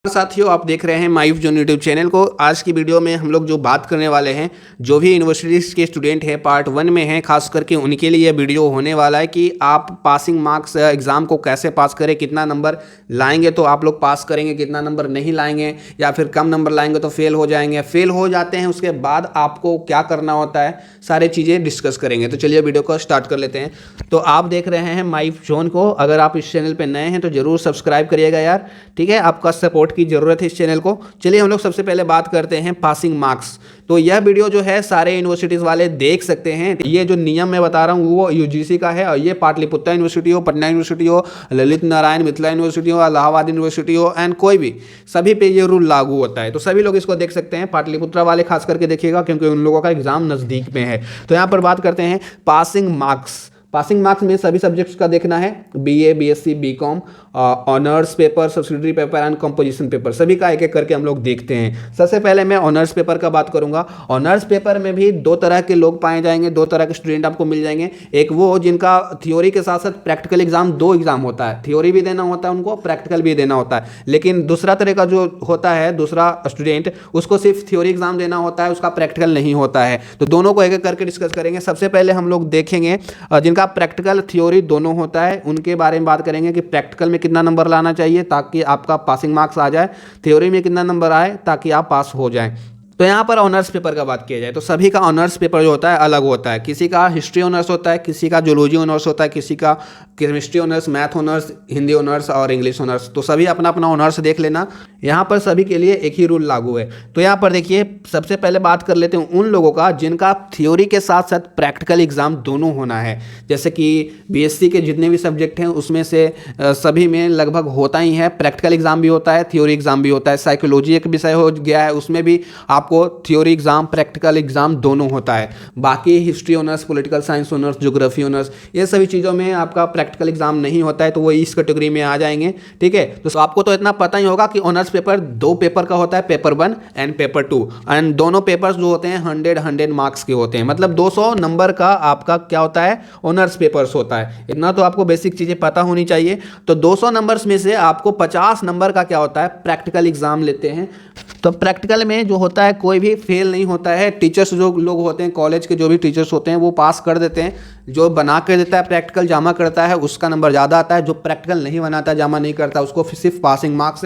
साथियों, आप देख रहे हैं माइफ जोन यूट्यूब चैनल को। आज की वीडियो में हम लोग जो बात करने वाले हैं, जो भी यूनिवर्सिटीज़ के स्टूडेंट हैं पार्ट 1 में हैं, खास करके उनके लिए यह वीडियो होने वाला है कि आप पासिंग मार्क्स एग्ज़ाम को कैसे पास करें, कितना नंबर लाएंगे तो आप लोग पास करेंगे, कितना नंबर नहीं लाएंगे या फिर कम नंबर लाएंगे तो फेल हो जाएंगे, फेल हो जाते हैं उसके बाद आपको क्या करना होता है, सारी चीज़ें डिस्कस करेंगे। तो चलिए वीडियो को स्टार्ट कर लेते हैं। तो आप देख रहे हैं माइफ जोन को। अगर आप इस चैनल पर नए हैं तो ज़रूर सब्सक्राइब करिएगा यार, ठीक है। आपका सपोर्ट की ज़रूरत है इस चैनल को। चलिए हम लोग सबसे पहले बात करते हैं पासिंग मार्क्स। तो यह वीडियो जो है सारे यूनिवर्सिटीज़ वाले देख सकते हैं। ये जो नियम मैं बता रहा हूँ वो यूजीसी का है, और ये पाटलिपुत्र यूनिवर्सिटी हो, पटना यूनिवर्सिटी हो, ललित नारायण मिथिला यूनिवर्सिटी हो, इलाहाबाद यूनिवर्सिटी हो, एंड कोई भी, सभी पे ये रूल लागू होता है। तो सभी लोग इसको देख सकते हैं। पाटलिपुत्र वाले खास करके देखिएगा क्योंकि उन लोगों का एग्जाम नज़दीक में है। तो यहाँ पर बात करते हैं पासिंग मार्क्स। पासिंग मार्क्स में सभी सब्जेक्ट्स का देखना है, BA, BSc, BCom, honours paper, subsidiary paper and composition paper, सभी का एक एक करके हम लोग देखते हैं। सबसे पहले मैं ऑनर्स पेपर का बात करूंगा। ऑनर्स पेपर में भी दो तरह के लोग पाए जाएंगे, दो तरह के स्टूडेंट आपको मिल जाएंगे। एक वो जिनका थ्योरी के साथ साथ प्रैक्टिकल एग्जाम, दो एग्जाम होता है, थ्योरी भी देना होता है उनको, प्रैक्टिकल भी देना होता है। लेकिन दूसरा तरह का जो होता है, दूसरा स्टूडेंट, उसको सिर्फ थ्योरी एग्जाम देना होता है, उसका प्रैक्टिकल नहीं होता है। तो दोनों को एक एक करके डिस्कस करेंगे। सबसे पहले हम लोग देखेंगे जिनका प्रैक्टिकल थ्योरी दोनों होता है, उनके बारे में बात करेंगे कि प्रैक्टिकल में कितना नंबर लाना चाहिए ताकि आपका पासिंग मार्क्स आ जाए, थ्योरी में कितना नंबर आए ताकि आप पास हो जाएं। तो यहाँ पर ऑनर्स पेपर का बात किया जाए तो सभी का ऑनर्स पेपर जो होता है अलग होता है। किसी का हिस्ट्री ऑनर्स होता है, किसी का जूलॉजी ऑनर्स होता है, किसी का chemistry honours, math honours, Hindi honours और इंग्लिश ऑनर्स। तो सभी अपना अपना ऑनर्स देख लेना। यहाँ पर सभी के लिए एक ही रूल लागू है। तो यहाँ पर देखिए, सबसे पहले बात कर लेते हैं उन लोगों का जिनका थ्योरी के साथ साथ प्रैक्टिकल एग्जाम दोनों होना है। जैसे कि बीएससी के जितने भी सब्जेक्ट हैं उसमें से सभी में लगभग होता ही है, प्रैक्टिकल एग्जाम भी होता है, थ्योरी एग्जाम भी होता है। साइकोलॉजी एक विषय हो गया है, उसमें भी आपको थ्योरी एग्जाम, प्रैक्टिकल एग्जाम दोनों होता है। बाकी history honours, political science honours, geography honours, ये सभी चीज़ों में आपका प्रैक्टिकल एग्जाम नहीं होता है, तो वो इस कैटेगरी में आ जाएंगे, ठीक है। तो आपको तो इतना पता ही होगा कि ऑनर्स पेपर दो पेपर का होता है, पेपर 1 एंड पेपर 2, एंड दोनों पेपर्स जो होते हैं 100 मार्क्स के होते हैं। मतलब 200 नंबर का आपका क्या होता है, ऑनर्स पेपर्स होता है। इतना तो आपको बेसिक चीज़ें पता होनी चाहिए। तो 200 नंबर्स में से आपको 50 नंबर का क्या होता है, प्रैक्टिकल एग्जाम लेते हैं। तो प्रैक्टिकल में जो होता है कोई भी फेल नहीं होता है। टीचर्स जो लोग होते हैं, कॉलेज के जो भी टीचर्स होते हैं वो पास कर देते हैं। जो बना कर देता है, प्रैक्टिकल जमा करता है, उसका नंबर ज़्यादा आता है। जो प्रैक्टिकल नहीं बनाता, जमा नहीं करता, उसको सिर्फ पासिंग मार्क्स,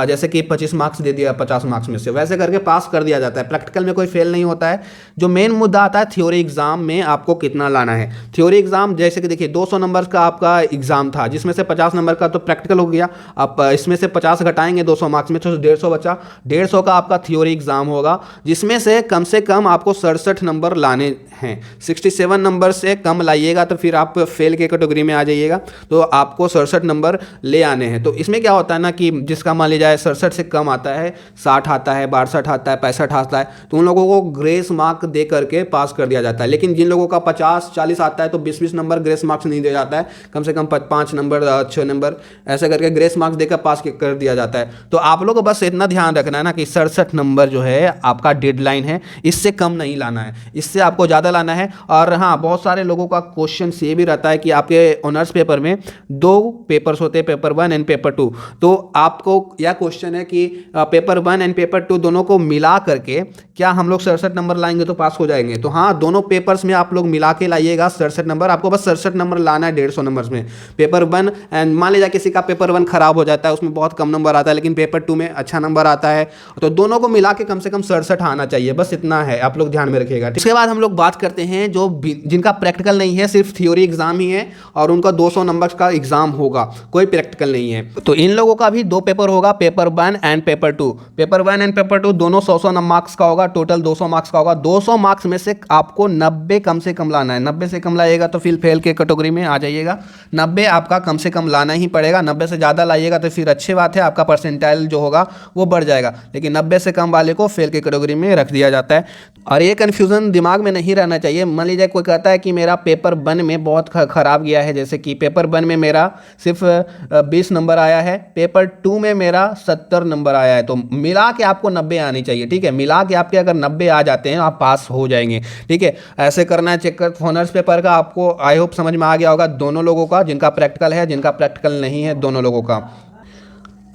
जैसे कि 25 मार्क्स दे दिया 50 मार्क्स में से, वैसे करके पास कर दिया जाता है। प्रैक्टिकल में कोई फेल नहीं होता है। जो मेन मुद्दा आता है थ्योरी एग्जाम में आपको कितना लाना है। थ्योरी एग्जाम जैसे कि देखिए 200 नंबर का आपका एग्जाम था, जिसमें से 50 नंबर का तो प्रैक्टिकल हो गया। आप इसमें से 50 घटाएंगे 200 मार्क्स में तो 150 बचा। 150 का आपका थ्योरी एग्जाम होगा, जिसमें से कम आपको 67 नंबर लाने हैं। 67 नंबर से कम लाइएगा तो फिर आप फेल के कैटेगरी में आ जाइएगा। तो आपको 67 नंबर ले आने हैं। तो इसमें क्या होता है ना कि जिसका मान लीजिए 67 से कम आता है, 60 आता है, 62 आता है, 65 आता है, तो उन लोगों को ग्रेस मार्क दे करके पास कर दिया जाता है। लेकिन जिन लोगों का 50-40 आता है तो 20-20 नंबर ग्रेस मार्क्स नहीं दिया जाता है, कम से कम 5 नंबर, 6 नंबर, ऐसे करके ग्रेस मार्क्स देकर पास कर दिया जाता है। तो आप लोग को बस इतना ध्यान रखना है ना कि 67 नंबर जो है आपका डेडलाइन है, इससे कम नहीं लाना है, इससे आपको ज़्यादा लाना है। और हाँ, बहुत सारे लोगों का क्वेश्चन ये भी रहता है कि आपके ऑनर्स पेपर में 2 पेपर्स होते हैं, पेपर 1 एंड पेपर 2। तो आपको यह क्वेश्चन है कि पेपर 1 एंड पेपर 2 दोनों को मिला करके क्या हम लोग 67 नंबर लाएंगे तो पास हो जाएंगे। तो हाँ, दोनों पेपर्स में आप लोग मिला के लाइएगा 67 नंबर। आपको बस 67 नंबर लाना है 150 नंबर में। पेपर 1 एंड मान लीजिए किसी का पेपर 1 खराब हो जाता है, उसमें बहुत कम नंबर आता है, लेकिन पेपर 2 में अच्छा नंबर आता है, तो दोनों को मिला के कम से कम 67 आना चाहिए। बस इतना है, आप लोग ध्यान में रखिएगा। इसके बाद हम लोग बात करते हैं जो जिनका प्रैक्टिकल नहीं है, सिर्फ थ्योरी एग्जाम ही है और उनका 200 नंबर का एग्जाम होगा, कोई प्रैक्टिकल नहीं है। तो इन लोगों का भी 2 पेपर होगा, paper 1 and paper 2। Paper 1 and paper 2 दोनों 100 मार्क्स का होगा, टोटल 200 मार्क्स का होगा। 200 मार्क्स में से आपको 90 कम से कम लाना है। 90 से कम लाइएगा तो फिर फेल के कैटेगरी में आ जाइएगा। 90 आपका कम से कम लाना ही पड़ेगा। 90 से ज़्यादा लाइएगा तो फिर अच्छी बात है, आपका परसेंटाइल जो होगा वो बढ़ जाएगा, लेकिन 90 से कम वाले को फेल के कैटेगरी में रख दिया जाता है। और ये कन्फ्यूज़न दिमाग में नहीं रहना चाहिए। मान लीजिए कोई कहता है कि मेरा पेपर 1 में बहुत ख़राब गया है, जैसे कि पेपर 1 में मेरा सिर्फ 20 नंबर आया है, पेपर 2 में मेरा 70 नंबर आया है, तो मिला के आपको 90 आनी चाहिए, ठीक है। मिला के आपके अगर 90 आ जाते हैं आप पास हो जाएंगे, ठीक है। ऐसे करना है। चेक कर ऑनर्स पेपर का आपको आई होप समझ में आ गया होगा, दोनों लोगों का, जिनका प्रैक्टिकल है, जिनका प्रैक्टिकल नहीं है, दोनों लोगों का।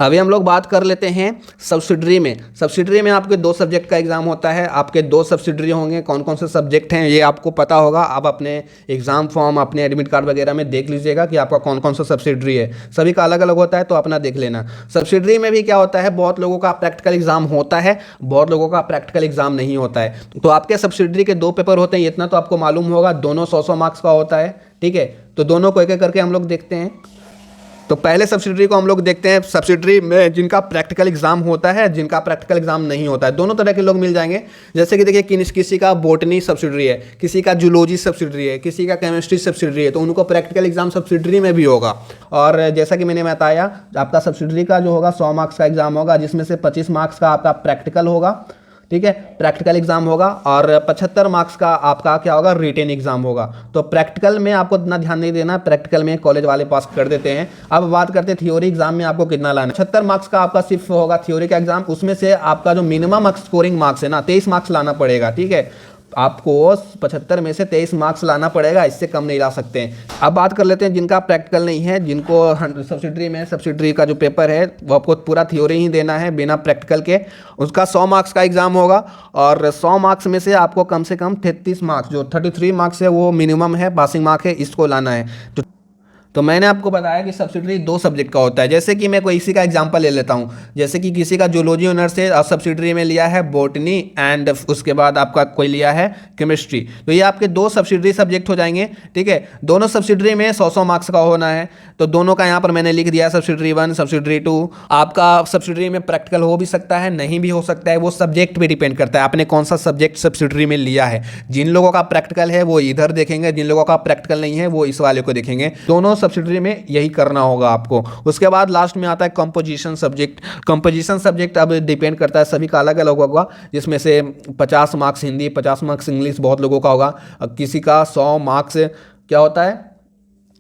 अभी हम लोग बात कर लेते हैं सब्सिडरी में। सब्सिडरी में आपके 2 सब्जेक्ट का एग्जाम होता है। आपके 2 सब्सिडरी होंगे। कौन कौन से सब्जेक्ट हैं ये आपको पता होगा। आप अपने एग्जाम फॉर्म, अपने एडमिट कार्ड वगैरह में देख लीजिएगा कि आपका कौन कौन सा सब्सिडरी है। सभी का अलग अलग होता है, तो अपना देख लेना। सब्सिडरी में भी क्या होता है, बहुत लोगों का प्रैक्टिकल एग्जाम होता है, बहुत लोगों का प्रैक्टिकल एग्जाम नहीं होता है। तो आपके सब्सिडरी के 2 पेपर होते हैं, इतना तो आपको मालूम होगा। दोनों 100-100 मार्क्स का होता है, ठीक है। तो दोनों को एक एक करके हम लोग देखते हैं। तो पहले सब्सिडरी को हम लोग देखते हैं। सब्सिडरी में जिनका प्रैक्टिकल एग्जाम होता है, जिनका प्रैक्टिकल एग्जाम नहीं होता है, दोनों तरह के लोग मिल जाएंगे। जैसे कि देखिए, किसी का बॉटनी सब्सिडरी है, किसी का जूलॉजी सब्सिडरी है, किसी का केमिस्ट्री सब्सिडरी है, तो उनको प्रैक्टिकल एग्जाम सब्सिडरी में भी होगा। और जैसा कि मैंने बताया, आपका सब्सिडरी का जो होगा 100 मार्क्स का एग्जाम होगा, जिसमें से 25 मार्क्स का आपका प्रैक्टिकल होगा, ठीक है, प्रैक्टिकल एग्जाम होगा। और 75 मार्क्स का आपका क्या होगा, रिटेन एग्जाम होगा। तो प्रैक्टिकल में आपको इतना ध्यान नहीं देना, प्रैक्टिकल में कॉलेज वाले पास कर देते हैं। अब बात करते हैं थ्योरी एग्जाम में आपको कितना लाना है। 75 मार्क्स का आपका सिर्फ होगा थ्योरी का एग्जाम। उसमें से आपका जो मिनिमम स्कोरिंग मार्क्स है ना, 23 मार्क्स लाना पड़ेगा, ठीक है। आपको 75 में से 23 मार्क्स लाना पड़ेगा, इससे कम नहीं ला सकते हैं। अब बात कर लेते हैं जिनका प्रैक्टिकल नहीं है, जिनको सब्सिडरी में सब्सिडरी का जो पेपर है वो आपको पूरा थ्योरी ही देना है बिना प्रैक्टिकल के। उसका 100 मार्क्स का एग्जाम होगा, और 100 मार्क्स में से आपको कम से कम 33 मार्क्स, जो 33 मार्क्स है वो मिनिमम है, पासिंग मार्क है, इसको लाना है। तो मैंने आपको बताया कि सब्सिडरी 2 सब्जेक्ट का होता है। जैसे कि मैं कोई इसी का एग्जांपल ले लेता हूँ। जैसे कि किसी का जूलॉजी ऑनर्स है और सब्सिडरी में लिया है बॉटनी, एंड उसके बाद आपका कोई लिया है केमिस्ट्री। तो ये आपके 2 सब्सिडरी सब्जेक्ट हो जाएंगे, ठीक है। दोनों सब्सिडरी में 100-100 मार्क्स का होना है। तो दोनों का यहाँ पर मैंने लिख दिया, सब्सिडरी 1, सब्सिडरी 2। आपका सब्सिडरी में प्रैक्टिकल हो भी सकता है, नहीं भी हो सकता है, वो सब्जेक्ट पे डिपेंड करता है आपने कौन सा सब्जेक्ट सब्सिडरी में लिया है। जिन लोगों का प्रैक्टिकल है वो इधर देखेंगे, जिन लोगों का प्रैक्टिकल नहीं है वो इस वाले को देखेंगे। दोनों सब्सिडरी में यही करना होगा आपको। उसके बाद लास्ट में आता है कंपोजिशन सब्जेक्ट। कंपोजिशन सब्जेक्ट अब डिपेंड करता है, सभी का अलग अलग होगा, जिसमें से 50 मार्क्स हिंदी, 50 मार्क्स इंग्लिश बहुत लोगों का होगा। किसी का 100 मार्क्स क्या होता है,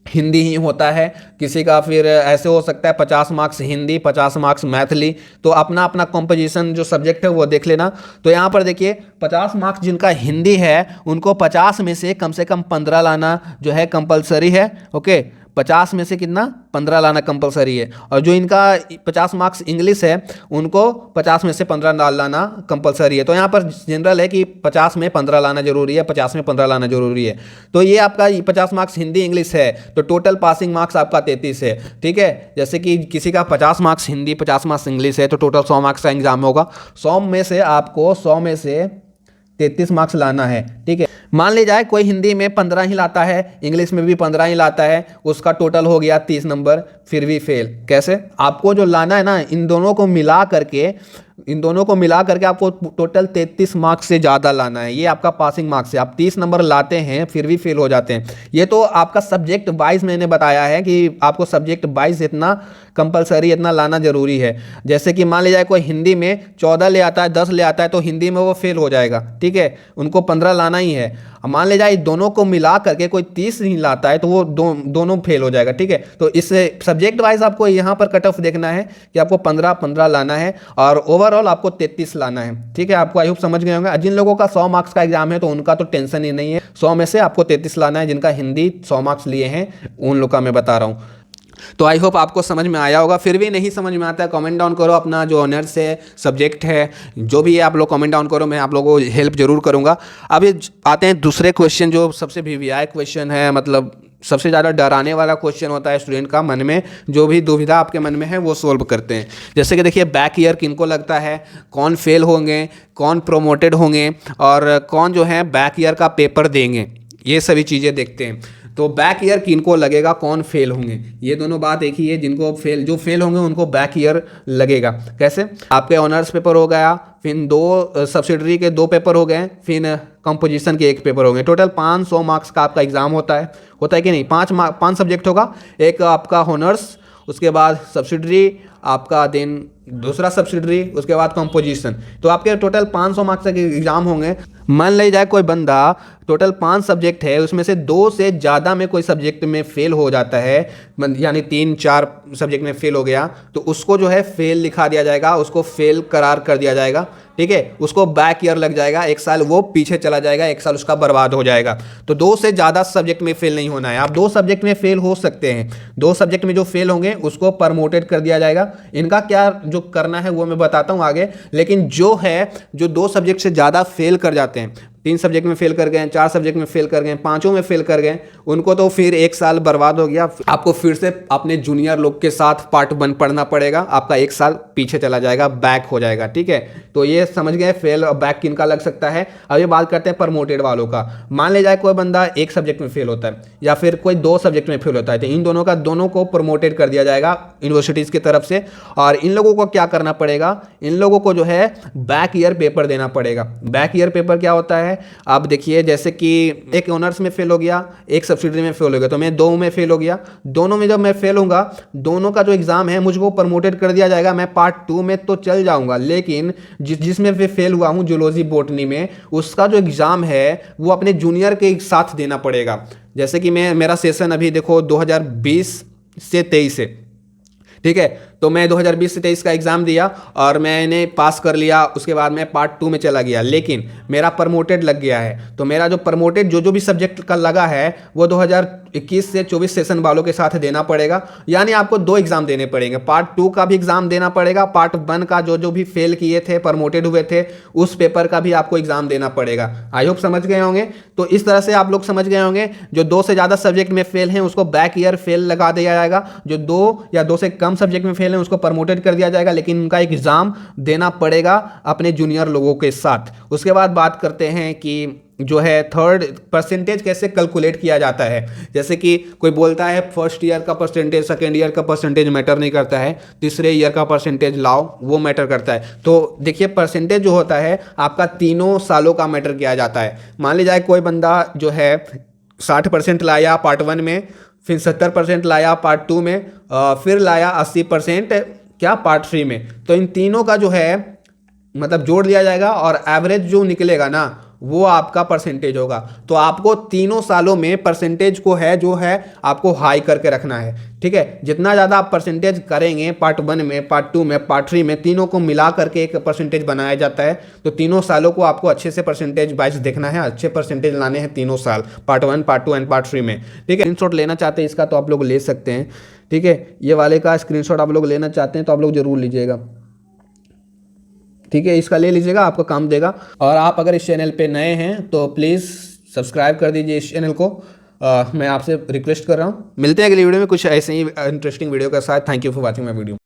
हिंदी ही होता है। किसी का फिर ऐसे हो सकता है 50 मार्क्स हिंदी, 50 मार्क्स मैथिली। तो अपना अपना कंपोजिशन जो सब्जेक्ट है वो देख लेना। तो यहाँ पर देखिए, 50 मार्क्स जिनका हिंदी है उनको 50 में से कम 15 लाना जो है कंपलसरी है, ओके। 50 में से कितना, 15 लाना कंपलसरी है। और जो इनका 50 मार्क्स इंग्लिश है उनको 50 में से 15 लाना कंपलसरी है। तो यहाँ पर जनरल है कि 50 में 15 लाना जरूरी है, 50 में 15 लाना जरूरी है। तो ये आपका 50 मार्क्स हिंदी इंग्लिश है, तो टोटल पासिंग मार्क्स आपका 33 है, ठीक है। जैसे कि किसी का 50 मार्क्स हिंदी, 50 मार्क्स इंग्लिश है, तो टोटल 100 मार्क्स का एग्जाम होगा। 100 में से आपको 100 में से 33 मार्क्स लाना है, ठीक है। मान ली जाए कोई हिंदी में 15 ही लाता है, इंग्लिश में भी 15 ही लाता है, उसका टोटल हो गया 30 नंबर, फिर भी फेल। कैसे, आपको जो लाना है ना, इन दोनों को मिला करके आपको टोटल 33 मार्क्स से ज़्यादा लाना है। ये आपका पासिंग मार्क्स है। आप 30 नंबर लाते हैं फिर भी फेल हो जाते हैं। ये तो आपका सब्जेक्ट वाइज मैंने बताया है कि आपको सब्जेक्ट वाइज इतना कंपलसरी, इतना लाना जरूरी है। जैसे कि मान लीजिए कोई हिंदी में 14 ले आता है, 10 ले आता है, तो हिंदी में वो फेल हो जाएगा, ठीक है। उनको 15 लाना ही है। मान ले जाए दोनों को मिला करके कोई 30 नहीं लाता है, तो वो दोनों फेल हो जाएगा, ठीक है। तो इस सब्जेक्ट वाइज आपको यहाँ पर कट ऑफ देखना है कि आपको 15 लाना है, और ओवरऑल आपको 33 लाना है, ठीक है। आपको आई होप समझ गए होंगे। जिन लोगों का 100 मार्क्स का एग्जाम है तो उनका तो टेंशन ही नहीं है, 100 में से आपको 33 लाना है। जिनका हिंदी 100 मार्क्स लिए हैं उन लोग का मैं बता रहा हूँ। तो आई होप आपको समझ में आया होगा। फिर भी नहीं समझ में आता है, कमेंट डाउन करो। अपना जो ऑनर्स है, सब्जेक्ट है, जो भी है, आप लोग कमेंट डाउन करो, मैं आप लोगों को हेल्प जरूर करूंगा। अभी आते हैं दूसरे क्वेश्चन, जो सबसे वीवीआई क्वेश्चन है, मतलब सबसे ज़्यादा डराने वाला क्वेश्चन होता है स्टूडेंट का मन में। जो भी दुविधा आपके मन में है वो सोल्व करते हैं। जैसे कि देखिए, बैक ईयर किनको लगता है, कौन फेल होंगे, कौन प्रोमोटेड होंगे, और कौन जो है बैक ईयर का पेपर देंगे, ये सभी चीज़ें देखते हैं। तो बैक ईयर किनको लगेगा, कौन फेल होंगे, ये दोनों बात एक ही है। जो फेल होंगे उनको बैक ईयर लगेगा। कैसे, आपके ऑनर्स पेपर हो गया, फिर 2 सब्सिडरी के 2 पेपर हो गए, फिर कंपोजिशन के 1 पेपर हो गए। टोटल 500 मार्क्स का आपका एग्जाम होता है कि नहीं। 5 सब्जेक्ट होगा, एक आपका ऑनर्स, उसके बाद सब्सिडरी आपका, देन दूसरा सब्सिडरी, उसके बाद कंपोजिशन। तो आपके टोटल 500 मार्क्स के एग्जाम होंगे। मान ली जाए कोई बंदा टोटल 5 सब्जेक्ट है, उसमें से 2 से ज़्यादा में कोई सब्जेक्ट में फेल हो जाता है, यानी 3-4 सब्जेक्ट में फेल हो गया, तो उसको जो है फेल लिखा दिया जाएगा, उसको फेल करार कर दिया जाएगा। ठीक है, उसको बैक ईयर लग जाएगा, 1 साल वो पीछे चला जाएगा, 1 साल उसका बर्बाद हो जाएगा। तो 2 से ज़्यादा सब्जेक्ट में फेल नहीं होना है। आप 2 सब्जेक्ट में फेल हो सकते हैं, 2 सब्जेक्ट में जो फेल होंगे उसको प्रमोटेड कर दिया जाएगा। इनका क्या जो करना है वो मैं बताता हूँ आगे, लेकिन जो 2 सब्जेक्ट से ज़्यादा फेल कर जाते हैं, 3 सब्जेक्ट में फेल कर गए, 4 सब्जेक्ट में फेल कर गए, 5 में फेल कर गए, उनको तो फिर 1 साल बर्बाद हो गया। आपको फिर से अपने जूनियर लोग के साथ पार्ट 1 पढ़ना पड़ेगा, आपका 1 साल पीछे चला जाएगा, बैक हो जाएगा। ठीक है, तो ये समझ गए फेल और बैक किनका लग सकता है। अब ये बात करते हैं प्रमोटेड वालों का। मान ले जाए कोई बंदा 1 सब्जेक्ट में फेल होता है या फिर कोई 2 सब्जेक्ट में फेल होता है, तो इन दोनों को प्रमोटेड कर दिया जाएगा यूनिवर्सिटीज़ की तरफ से। और इन लोगों को क्या करना पड़ेगा, इन लोगों को जो है बैक ईयर पेपर देना पड़ेगा। बैक ईयर पेपर क्या होता है, आप देखिए, जैसे कि एक ऑनर्स में फेल हो गया, एक सब्सिडरी में फेल हो गया, तो मैं 2 में फेल हो गया, दोनों में जब मैं फेल होऊंगा, दोनों का जो एग्जाम है मुझको प्रमोटेड कर दिया जाएगा। मैं पार्ट 2 में तो चल जाऊंगा, लेकिन जिसमें मैं फेल हुआ हूं जूलॉजी बॉटनी में, उसका जो एग्जाम है वो अपने जूनियर के साथ देना पड़ेगा। जैसे कि मेरा सेशन अभी देखो 2020 से 23 है। ठीक है, तो मैं 2020 से 23 का एग्ज़ाम दिया और मैंने पास कर लिया, उसके बाद मैं पार्ट 2 में चला गया, लेकिन मेरा प्रमोटेड लग गया है। तो मेरा जो प्रमोटेड जो भी सब्जेक्ट का लगा है वो 2021 से 24 सेशन वालों के साथ देना पड़ेगा। यानी आपको 2 एग्ज़ाम देने पड़ेंगे, पार्ट 2 का भी एग्ज़ाम देना पड़ेगा, पार्ट 1 का जो भी फेल किए थे, प्रमोटेड हुए थे, उस पेपर का भी आपको एग्ज़ाम देना पड़ेगा। आई होप समझ गए होंगे। तो इस तरह से आप लोग समझ गए होंगे, जो 2 से ज़्यादा सब्जेक्ट में फेल हैं उसको बैक ईयर फेल लगा दिया जाएगा, जो 2 या 2 से कम सब्जेक्ट में फेल हैं उसको प्रमोटेड कर दिया जाएगा, लेकिन उनका एग्जाम देना पड़ेगा अपने जूनियर लोगों के साथ। उसके बाद बात करते हैं कि जो है थर्ड परसेंटेज कैसे कैलकुलेट किया जाता है। जैसे कि कोई बोलता है फर्स्ट ईयर का परसेंटेज, सेकेंड ईयर का परसेंटेज मैटर नहीं करता है, तीसरे ईयर का परसेंटेज लाओ वो मैटर करता है। तो देखिए, परसेंटेज जो होता है आपका 3 सालों का मैटर किया जाता है। मान ली जाए कोई बंदा जो है 60% लाया पार्ट 1 में, फिर 70% लाया पार्ट 2 में, फिर लाया 80% क्या पार्ट 3 में, तो इन तीनों का जो है मतलब जोड़ दिया जाएगा और एवरेज जो निकलेगा ना वो आपका परसेंटेज होगा। तो आपको 3 सालों में परसेंटेज को है जो है आपको हाई करके रखना है। ठीक है, जितना ज़्यादा आप परसेंटेज करेंगे पार्ट 1 में, पार्ट 2 में, पार्ट 3 में, तीनों को मिला करके एक परसेंटेज बनाया जाता है। तो 3 सालों को आपको अच्छे से परसेंटेज वाइज देखना है, अच्छे परसेंटेज लाने हैं 3 साल, पार्ट 1, पार्ट 2 एंड पार्ट 3 में। ठीक है, स्क्रीनशॉट लेना चाहते हैं इसका तो आप लोग ले सकते हैं। ठीक है, ये वाले का स्क्रीनशॉट आप लोग लेना चाहते हैं तो आप लोग जरूर लीजिएगा। ठीक है, इसका ले लीजिएगा, आपको काम देगा। और आप अगर इस चैनल पे नए हैं तो प्लीज़ सब्सक्राइब कर दीजिए इस चैनल को। मैं आपसे रिक्वेस्ट कर रहा हूँ। मिलते हैं अगली वीडियो में कुछ ऐसे ही इंटरेस्टिंग वीडियो के साथ। Thank you for watching my video.